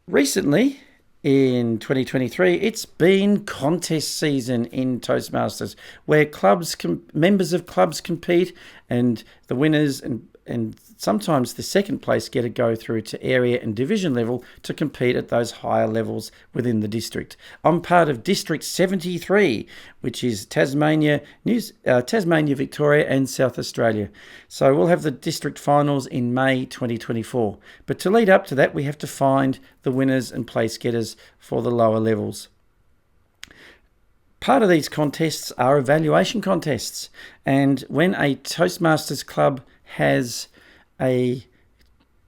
Recently, in 2023, it's been contest season in Toastmasters, where members of clubs compete, and the winners and sometimes the second place get to go through to area and division level to compete at those higher levels within the district. I'm part of District 73, which is Tasmania, Victoria and South Australia. So we'll have the district finals in May 2024. But to lead up to that, we have to find the winners and place getters for the lower levels. Part of these contests are evaluation contests, and when a Toastmasters club has a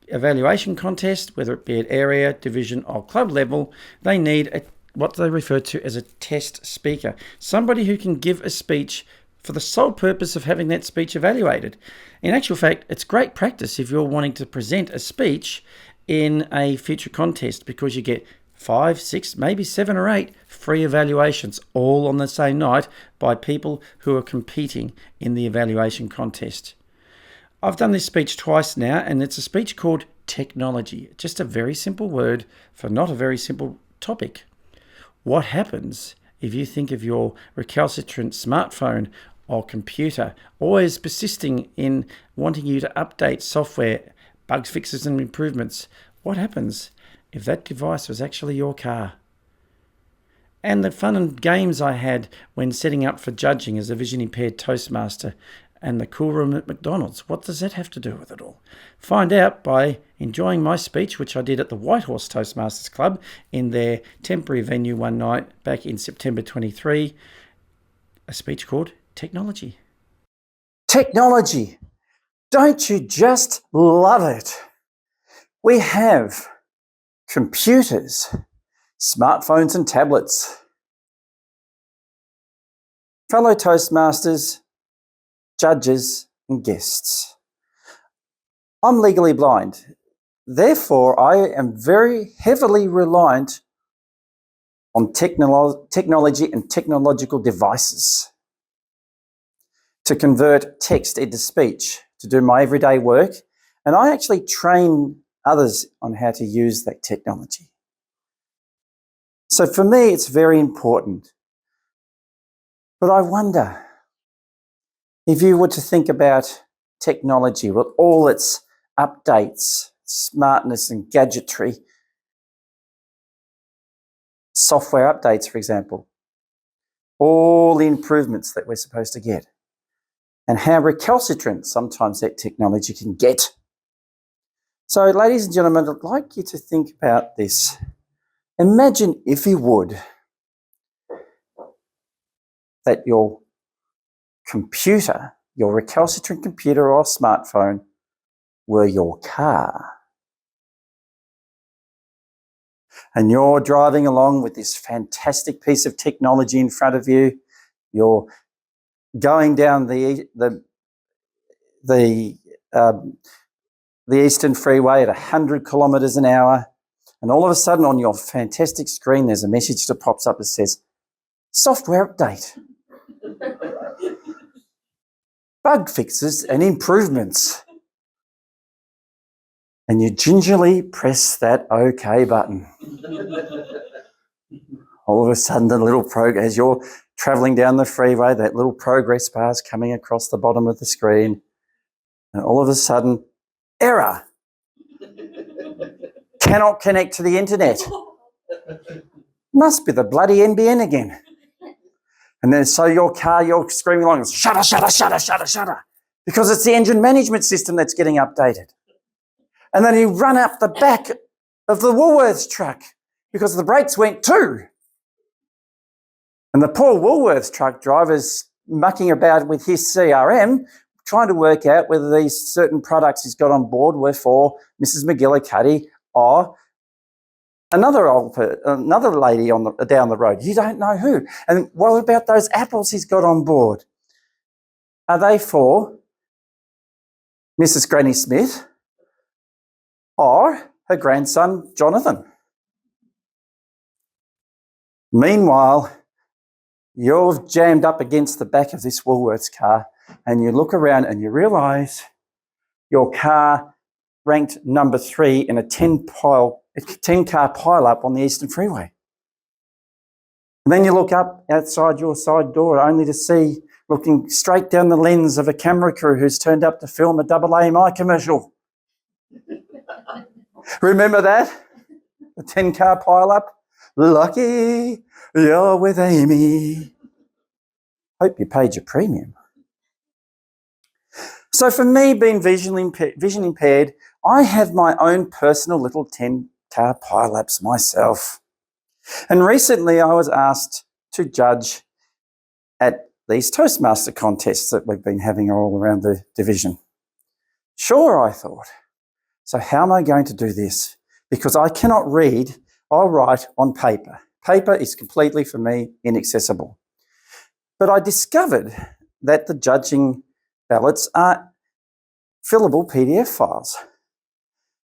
evaluation contest, whether it be at area, division or club level, they need what they refer to as a test speaker, somebody who can give a speech for the sole purpose of having that speech evaluated. In actual fact, it's great practice if you're wanting to present a speech in a future contest, because you get 5, 6, maybe 7 or 8 free evaluations all on the same night by people who are competing in the evaluation contest. I've done this speech twice now, and it's a speech called technology. Just a very simple word for not a very simple topic. What happens if you think of your recalcitrant smartphone or computer always persisting in wanting you to update software, bug fixes and improvements? What happens if that device was actually your car? And the fun and games I had when setting up for judging as a vision-impaired Toastmaster, and the cool room at McDonald's. What does that have to do with it all? Find out by enjoying my speech, which I did at the White Horse Toastmasters Club in their temporary venue one night back in September 23, a speech called Technology. Technology. Don't you just love it? We have computers, smartphones and tablets. Fellow Toastmasters, judges and guests. I'm legally blind. Therefore, I am very heavily reliant on technology and technological devices to convert text into speech, to do my everyday work. And I actually train others on how to use that technology. So for me, it's very important. But I wonder, if you were to think about technology with all its updates, smartness and gadgetry, software updates, for example, all the improvements that we're supposed to get, and how recalcitrant sometimes that technology can get. So, ladies and gentlemen, I'd like you to think about this. Imagine, if you would, that your computer, your recalcitrant computer or smartphone, were your car. And you're driving along with this fantastic piece of technology in front of you. You're going down the Eastern Freeway at 100 kilometres an hour, and all of a sudden on your fantastic screen there's a message that pops up that says, software update. Bug fixes and improvements. And you gingerly press that OK button. All of a sudden, as you're travelling down the freeway, that little progress bar is coming across the bottom of the screen. And all of a sudden, error. Cannot connect to the internet. Must be the bloody NBN again. And then so your car, you're screaming along, shutter, shutter, shutter, shutter, shutter, because it's the engine management system that's getting updated. And then you run up the back of the Woolworths truck because the brakes went too. And the poor Woolworths truck driver's mucking about with his CRM, trying to work out whether these certain products he's got on board were for Mrs. McGillicuddy or another lady down the road. You don't know who. And what about those apples he's got on board? Are they for Mrs. Granny Smith or her grandson, Jonathan? Meanwhile, you're jammed up against the back of this Woolworths car, and you look around and you realise your car ranked number 3 in a 10-car pile-up on the Eastern Freeway. And then you look up outside your side door only to see, looking straight down the lens of a camera crew who's turned up to film a AAMI commercial. Remember that? The 10-car pile-up? Lucky you're with Amy. Hope you paid your premium. So for me, being vision impaired, I have my own personal little 10-car pile-ups myself. And recently I was asked to judge at these Toastmaster contests that we've been having all around the division. Sure, I thought. So how am I going to do this? Because I cannot read or write on paper. Paper is completely, for me, inaccessible. But I discovered that the judging ballots are fillable PDF files.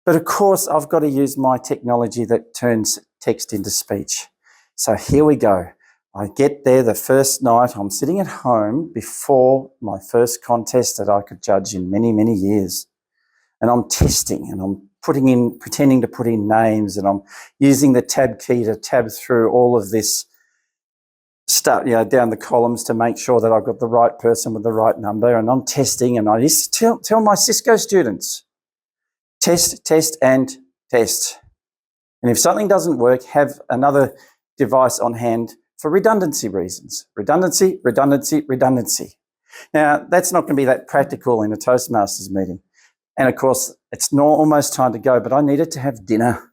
But of course, I've got to use my technology that turns text into speech. So here we go. I get there the first night. I'm sitting at home before my first contest that I could judge in many, many years. And I'm testing and I'm pretending to put in names, and I'm using the tab key to tab through all of this stuff, down the columns to make sure that I've got the right person with the right number. And I'm testing, and I used to tell my Cisco students, test, test, and test. And if something doesn't work, have another device on hand for redundancy reasons. Redundancy, redundancy, redundancy. Now, that's not going to be that practical in a Toastmasters meeting. And of course, it's almost time to go, but I needed to have dinner.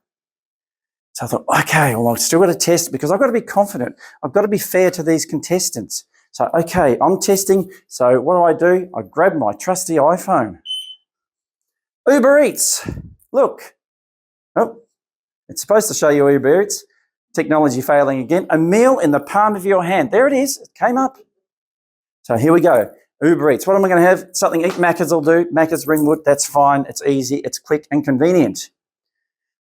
So I thought, okay, well, I've still got to test because I've got to be confident. I've got to be fair to these contestants. So, okay, I'm testing. So what do? I grab my trusty iPhone. Uber Eats. Look. Oh, it's supposed to show you Uber Eats. Technology failing again. A meal in the palm of your hand. There it is. It came up. So here we go. Uber Eats. What am I going to have? Something eat Macca's will do. Macca's Ringwood. That's fine. It's easy. It's quick and convenient.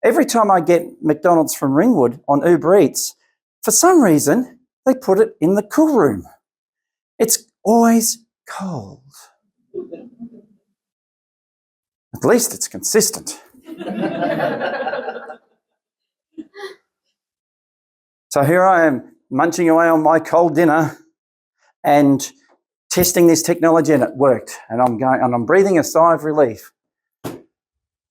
Every time I get McDonald's from Ringwood on Uber Eats, for some reason, they put it in the cool room. It's always cold. At least it's consistent. So here I am, munching away on my cold dinner and testing this technology, and it worked. And I'm breathing a sigh of relief.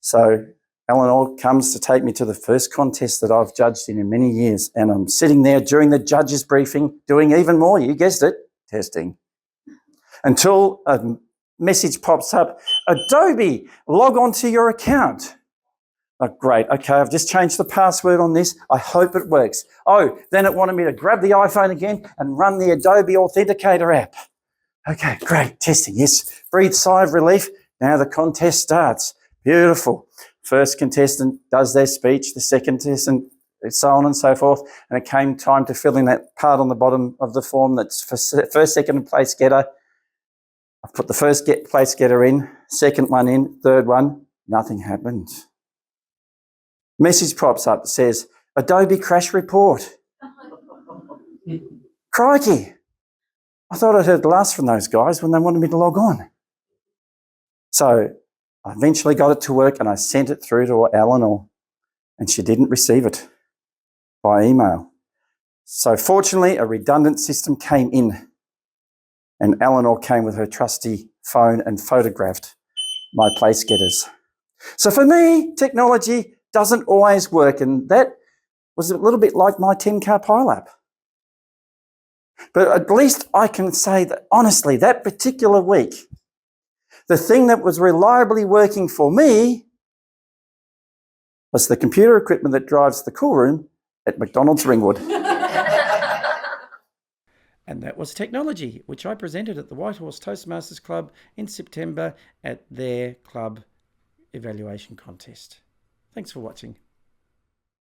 So Eleanor comes to take me to the first contest that I've judged in many years, and I'm sitting there during the judges' briefing, doing even more, you guessed it, testing. Until a message pops up, Adobe, log on to your account. Oh, great, okay, I've just changed the password on this. I hope it works. Oh, then it wanted me to grab the iPhone again and run the Adobe Authenticator app. Okay, great, testing, yes. Breathe, sigh of relief. Now the contest starts. Beautiful. First contestant does their speech, the second contestant, so on and so forth. And it came time to fill in that part on the bottom of the form that's for first, second place getter. I put the first place getter in, second one in, third one, nothing happened. Message pops up, says, Adobe crash report. Crikey. I thought I'd heard the last from those guys when they wanted me to log on. So I eventually got it to work and I sent it through to Eleanor, and she didn't receive it by email. So fortunately, a redundant system came in, and Eleanor came with her trusty phone and photographed my place getters. So for me, technology doesn't always work, and that was a little bit like my 10-car pile-up. But at least I can say that, honestly, that particular week, the thing that was reliably working for me was the computer equipment that drives the cool room at McDonald's Ringwood. And that was technology, which I presented at the White Horse Toastmasters Club in September at their club evaluation contest. Thanks for watching.